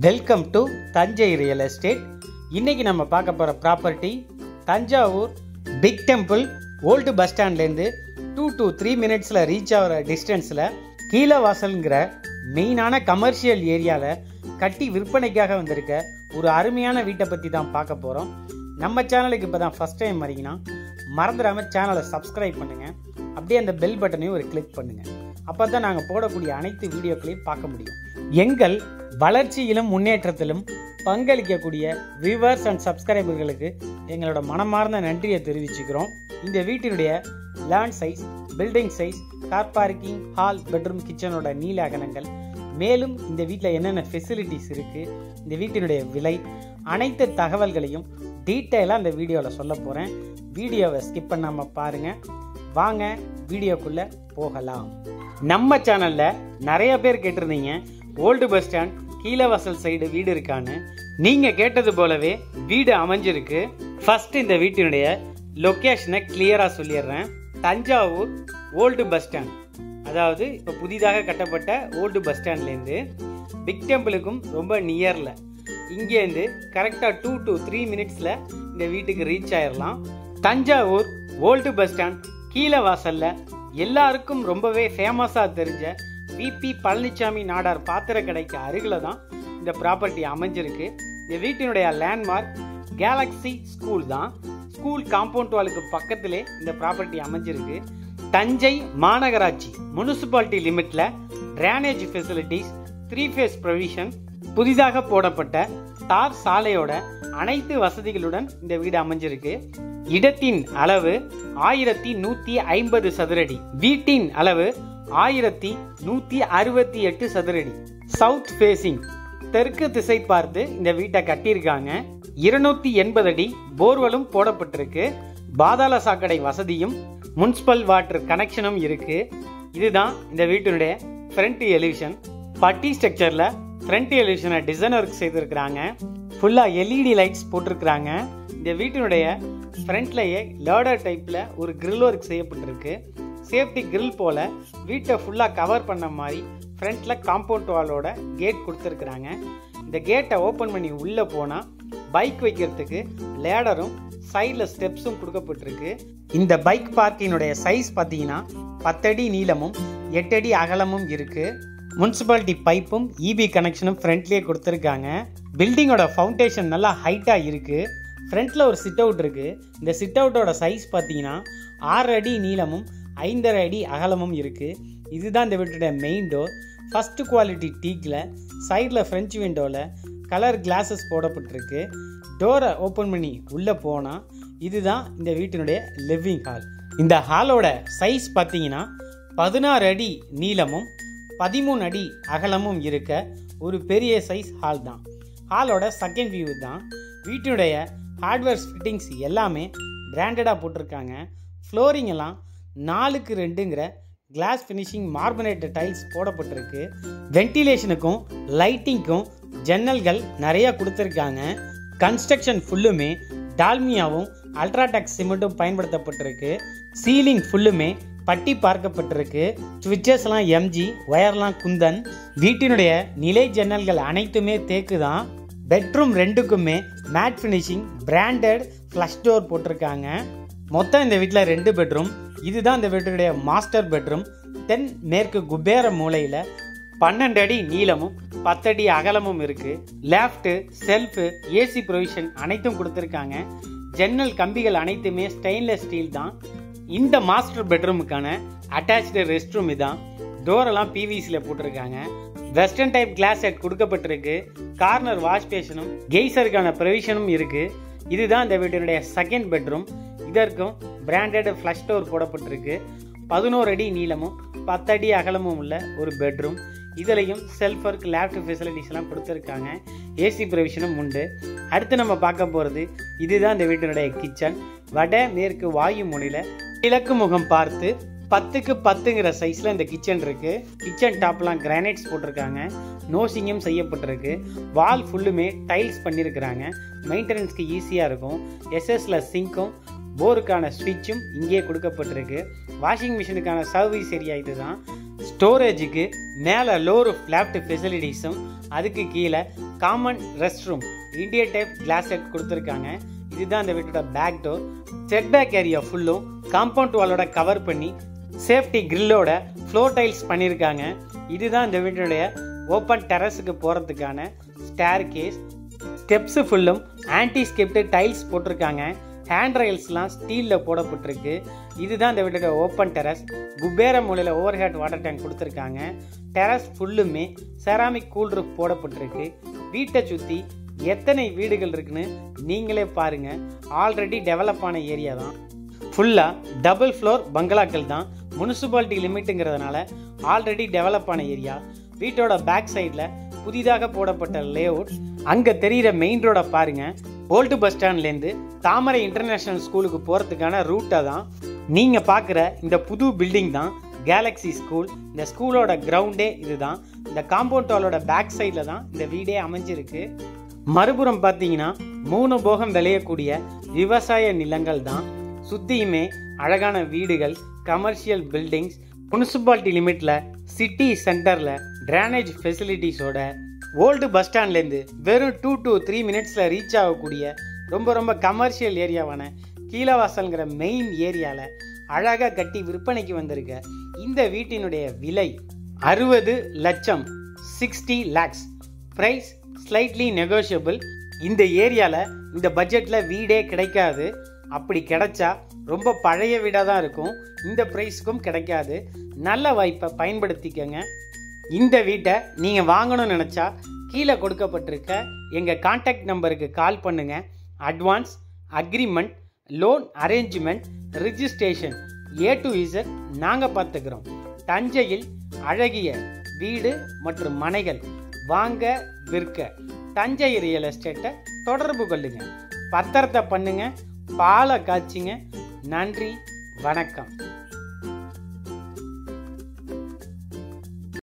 Welcome to Thanjai real estate. இன்னைக்கு நம்ம பார்க்க போகிற property Thanjavur big temple old bus ஸ்டாண்ட்லேருந்து 2 to 3 மினிட்ஸில் ரீச் ஆகிற டிஸ்டன்ஸில் கீழவாசல்ங்கிற மெயினான கமர்ஷியல் ஏரியாவில் கட்டி விற்பனைக்காக வந்திருக்க ஒரு அருமையான வீட்டை பற்றி தான் பார்க்க போகிறோம். நம்ம சேனலுக்கு இப்போ தான் ஃபஸ்ட் டைம் வரீங்கன்னா மறந்துடாமல் சேனலை சப்ஸ்கிரைப் பண்ணுங்கள். அப்படியே அந்த பெல் பட்டனையும் ஒரு கிளிக் பண்ணுங்கள். அப்போ தான் நாங்கள் போடக்கூடிய அனைத்து வீடியோக்களையும் பார்க்க முடியும். எங்கள் வளர்ச்சியிலும் முன்னேற்றத்திலும் பங்களிக்கக்கூடிய வியூவர்ஸ் அண்ட் சப்ஸ்கிரைபர்களுக்கு எங்களோட மனமார்ந்த நன்றியை தெரிவிச்சுக்கிறோம். இந்த வீட்டினுடைய land size, building size, car parking, hall, bedroom, கிச்சனோட நீள அகலங்கள், மேலும் இந்த வீட்டில் என்னென்ன ஃபெசிலிட்டிஸ் இருக்குது, இந்த வீட்டினுடைய விலை, அனைத்து தகவல்களையும் டீட்டெயிலாக இந்த வீடியோவில் சொல்ல போகிறேன். வீடியோவை ஸ்கிப் பண்ணாமல் பாருங்கள். வாங்க வீடியோக்குள்ளே போகலாம். நம்ம சேனலில் நிறைய பேர் கேட்டிருந்தீங்க old bus stand Keezhavasal side வீடு இருக்கான்னு. நீங்கள் கேட்டது போலவே வீடு அமைஞ்சிருக்கு. ஃபர்ஸ்ட் இந்த வீட்டினுடைய லொக்கேஷனை கிளியராக சொல்லிடுறேன். தஞ்சாவூர் ஓல்டு பஸ் ஸ்டாண்ட், அதாவது இப்போ புதிதாக கட்டப்பட்ட ஓல்டு பஸ் ஸ்டாண்ட்லேருந்து பிக் டெம்பிளுக்கும் ரொம்ப நியரில், இங்கேருந்து கரெக்டாக 2 to 3 மினிட்ஸில் இந்த வீட்டுக்கு ரீச் ஆயிடலாம். தஞ்சாவூர் ஓல்டு பஸ் ஸ்டாண்ட் கீழவாசலில் எல்லாருக்கும் ரொம்பவே ஃபேமஸாக தெரிஞ்ச பிபி பழனிசாமி நாடார் பாத்திர கடைக்கு அருகில் தான் இந்த ப்ராப்பர்ட்டி அமைஞ்சிருக்கு. இந்த வீட்டினுடைய லேண்ட்மார்க் கேலக்ஸி ஸ்கூல் தான். ஸ்கூல் காம்பவுண்ட் வாலுக்கு பக்கத்திலே இந்த ப்ராப்பர்ட்டி அமைஞ்சிருக்கு. தஞ்சை மாநகராட்சி முனிசிபாலிட்டி லிமிட்ல டிரைனேஜ் ஃபெசிலிட்டிஸ், 3 phase ப்ரொவிஷன், புதிதாக போடப்பட்ட தார் சாலையோட அனைத்து வசதிகளுடன் இந்த வீடு அமைஞ்சிருக்கு. இடத்தின் அளவு 1150 சதுரடி, வீட்டின் அளவு 1168 சதுரடி. சவுத் ஃபேசிங், தெற்கு திசை பார்த்து இந்த வீட்டை கட்டியிருக்காங்க. 280 அடி போர்வெலும் போடப்பட்டிருக்கு. பாதாள சாக்கடை வசதியும் முனிசிபல் வாட்டர் கனெக்ஷனும் இருக்கு. இதுதான் இந்த வீட்டினுடைய ஃப்ரண்ட் எலிவேஷன். பட்டி ஸ்ட்ரக்சர்ல ஃப்ரண்ட் எலிவேஷனை டிசைன் ஒர்க் செய்திருக்கிறாங்க. ஃபுல்லா LED லைட்ஸ் போட்டிருக்கிறாங்க. இந்த வீட்டினுடைய ஃப்ரண்ட்லயே லேடர் டைப்ல ஒரு கிரில் ஒர்க் செய்யப்பட்டிருக்கு. சேஃப்டி கிரில் போல வீட்டை ஃபுல்லாக கவர் பண்ண மாதிரி ஃப்ரண்ட்ல காம்பவுண்ட் வாலோட கேட் கொடுத்துருக்குறாங்க. இந்த கேட்டை ஓப்பன் பண்ணி உள்ளே போனால் பைக் வைக்கிறதுக்கு லேடரும் சைடில் ஸ்டெப்ஸும் கொடுக்கப்பட்டிருக்கு. இந்த பைக் பார்க்கினுடைய சைஸ் பார்த்தீங்கன்னா 10 அடி நீளமும் 8 அடி அகலமும் இருக்கு. முனிசிபாலிட்டி பைப்பும் EB கனெக்ஷனும் ஃப்ரண்ட்லேயே கொடுத்துருக்காங்க. பில்டிங்கோட ஃபவுண்டேஷன் நல்லா ஹைட்டாக இருக்கு. ஃப்ரண்ட்ல ஒரு சிட் அவுட் இருக்கு. இந்த சிட் அவுட்டோட சைஸ் பார்த்தீங்கன்னா 6 அடி நீளமும் 5.5 அடி அகலமும் இருக்கு. இதுதான் இந்த வீட்டுடைய மெயின் டோர். ஃபர்ஸ்ட் குவாலிட்டி டீக்கில் சைடில் ஃப்ரெஞ்ச் விண்டோவில் கலர் கிளாஸஸ் போடப்பட்டிருக்கு. டோரை ஓப்பன் பண்ணி உள்ளே போனால் இதுதான் இந்த வீட்டினுடைய லிவிங் ஹால். இந்த ஹாலோட சைஸ் பார்த்தீங்கன்னா 16 அடி நீளமும் 13 அடி அகலமும் இருக்க ஒரு பெரிய சைஸ் ஹால் தான். ஹாலோட செகண்ட் வியூ தான். வீட்டினுடைய ஹார்ட்வேர்ஸ் ஃபிட்டிங்ஸ் எல்லாமே பிராண்டடாக போட்டிருக்காங்க. ஃப்ளோரிங் எல்லாம் 4x2ங்கிற கிளாஸ் ஃபினிஷிங் மார்பனேட்டட் டைல்ஸ் போடப்பட்டிருக்கு. வென்டிலேஷனுக்கும் லைட்டிங்க்கும் ஜன்னல்கள் நிறைய கொடுத்துருக்காங்க. கன்ஸ்ட்ரக்ஷன் ஃபுல்லுமே டால்மியாவும் அல்ட்ராடெக் சிமெண்ட்டும் பயன்படுத்தப்பட்டிருக்கு. சீலிங் ஃபுல்லுமே பட்டி பார்க்கப்பட்டிருக்கு. சுவிட்சஸ்லாம் MG, ஒயர்லாம் குந்தன். வீட்டினுடைய நிலை ஜன்னல்கள் அனைத்துமே தேக்கு தான். பெட்ரூம் 2க்குமே matt finishing branded flush door போட்டிருக்காங்க. மொத்தம் இந்த வீட்டில் 2 பெட்ரூம். இதுதான் இந்த வீட்டுடைய மாஸ்டர் பெட்ரூம். தென் மேற்கு குபேர மூலையில் 12 அடி நீளமும் 10 அடி அகலமும் இருக்கு. லேஃப்ட், செல்ஃபு, AC ப்ரொவிஷன் அனைத்தும் கொடுத்துருக்காங்க. ஜன்னல் கம்பிகள் அனைத்துமே ஸ்டெயின்லெஸ் ஸ்டீல் தான். இந்த மாஸ்டர் பெட்ரூமுக்கான அட்டாச்டு ரெஸ்ட் ரூம் இதான். டோரெல்லாம் PVCயில் போட்டிருக்காங்க. வெஸ்டர்ன் டைப் கிளாஸ் செட் கொடுக்கப்பட்டிருக்கு. கார்னர் வாஷ் பேஷனும் கெய்சருக்கான ப்ரொவிஷனும் இருக்கு. இதுதான் இந்த வீட்டினுடைய செகண்ட் பெட்ரூம். இதற்கும் பிராண்டட் ஃப்ளஷ் டோர் போடப்பட்டிருக்கு. 11 அடி நீளமும் 10 அடி அகலமும் உள்ள ஒரு பெட்ரூம். இதுலையும் செல்ஃப் ஒர்க், லேப்டாப் ஃபெசிலிட்டிஸ் எல்லாம் கொடுத்துருக்காங்க. AC ப்ரொவிஷனும் உண்டு. அடுத்து நம்ம பார்க்க போகிறது இதுதான் இந்த வீட்டினுடைய கிச்சன். வட மேற்கு வாயு முனையில் கிழக்கு முகம் பார்த்து 10x 10ங்கிற சைஸில் இந்த கிச்சன் இருக்கு. கிச்சன் டாப்லாம் கிரானைட்ஸ் போட்டிருக்காங்க. நோசிங்கும் செய்யப்பட்டிருக்கு. வால் ஃபுல்லுமே டைல்ஸ் பண்ணியிருக்கிறாங்க. மெயின்டெனன்ஸ்க்கு ஈஸியாக இருக்கும். SSல சிங்க்கும் போருக்கான ஸ்விட்சும் இங்கே கொடுக்கப்பட்டிருக்கு. வாஷிங் மிஷினுக்கான சர்வீஸ் ஏரியா இதுதான். ஸ்டோரேஜுக்கு மேலே லோ ரூஃப் லேப்ட் ஃபெசிலிட்டிஸும் அதுக்கு கீழே common rest room Indian type closet கொடுத்துருக்காங்க. இதுதான் இந்த வீட்டோட back door. Set back area ஃபுல்லும் காம்பவுண்ட் வாலோட கவர் பண்ணி சேஃப்டி கிரில்லோட ஃப்ளோர் டைல்ஸ் பண்ணியிருக்காங்க. இதுதான் இந்த வீட்டுடைய ஓப்பன் டெரஸுக்கு போகிறதுக்கான ஸ்டேர் கேஸ். ஸ்டெப்ஸு ஃபுல்லும் ஆன்டி ஸ்கெப்டு டைல்ஸ் போட்டிருக்காங்க. ஹேண்ட் ரயில்ஸ்லாம் ஸ்டீலில் போடப்பட்டிருக்கு. இதுதான் இந்த வீட்டோட ஓப்பன் டெரஸ். குபேர மூலையில் ஓவர் ஹெட் வாட்டர் டேங்க் கொடுத்துருக்காங்க. டெரஸ் ஃபுல்லுமே செராமிக் கூல் ரூஃப் போடப்பட்டிருக்கு. வீட்டை சுற்றி எத்தனை வீடுகள் இருக்குன்னு நீங்களே பாருங்கள். ஆல்ரெடி டெவலப் ஆன ஏரியா தான். ஃபுல்லாக டபுள் ஃப்ளோர் பங்களாக்கள் தான். முனிசிபாலிட்டி லிமிட்டுங்கிறதுனால ஆல்ரெடி டெவலப் ஆன ஏரியா. வீட்டோட பேக் சைடில் புதிதாக போடப்பட்ட லே அவுட். அங்கே தெரிகிற மெயின் ரோடை பாருங்கள். ஓல்டு பஸ் ஸ்டாண்ட்லேருந்து தாமரை இன்டர்நேஷ்னல் ஸ்கூலுக்கு போகிறதுக்கான ரூட்டை தான் நீங்கள் பார்க்குற இந்த புது பில்டிங் தான் கேலக்ஸி ஸ்கூல். இந்த ஸ்கூலோட கிரவுண்டே இதுதான். இந்த காம்பவுண்ட் வாலோட பேக் சைடில் தான் இந்த வீடே அமைஞ்சிருக்கு. மறுபுறம் பார்த்தீங்கன்னா 3 போகம் விளையக்கூடிய விவசாய நிலங்கள் தான். சுற்றியுமே அழகான வீடுகள், கமர்ஷியல் பில்டிங்ஸ். முனிசிபாலிட்டி லிமிட்டில் சிட்டி சென்டரில் ட்ரைனேஜ் ஃபெசிலிட்டிஸோட ஓல்டு பஸ் ஸ்டாண்ட்லேருந்து வெறும் 2 to 3 மினிட்ஸில் ரீச் ஆகக்கூடிய ரொம்ப கமர்ஷியல் ஏரியாவான கீழவாசல்ங்கிற மெயின் ஏரியாவில் அழகாக கட்டி விற்பனைக்கு வந்திருக்க இந்த வீட்டினுடைய விலை 60 லட்சம், 60 lakhs. Price slightly negotiable. இந்த ஏரியாவில் இந்த பட்ஜெட்டில் வீடே கிடைக்காது. அப்படி கிடைச்சா ரொம்ப பழைய வீடாக தான் இருக்கும். இந்த ப்ரைஸுக்கும் கிடைக்காது. நல்ல வாய்ப்பை பயன்படுத்திக்கங்க. இந்த வீட்டை நீங்கள் வாங்கணும்னு நினச்சா கீழே கொடுக்கப்பட்டிருக்க எங்கள் கான்டாக்ட் நம்பருக்கு கால் பண்ணுங்கள். Advance, agreement, loan arrangement, registration A to Z நாங்கள் பார்த்துக்கிறோம். தஞ்சையில் அழகிய வீடு மற்றும் மனைகள் வாங்க விற்க தஞ்சை ரியல் எஸ்டேட்டை தொடர்பு கொள்ளுங்க. பத்திரத்தை பண்ணுங்க, பாலை காய்ச்சிங்க. நன்றி, வணக்கம்.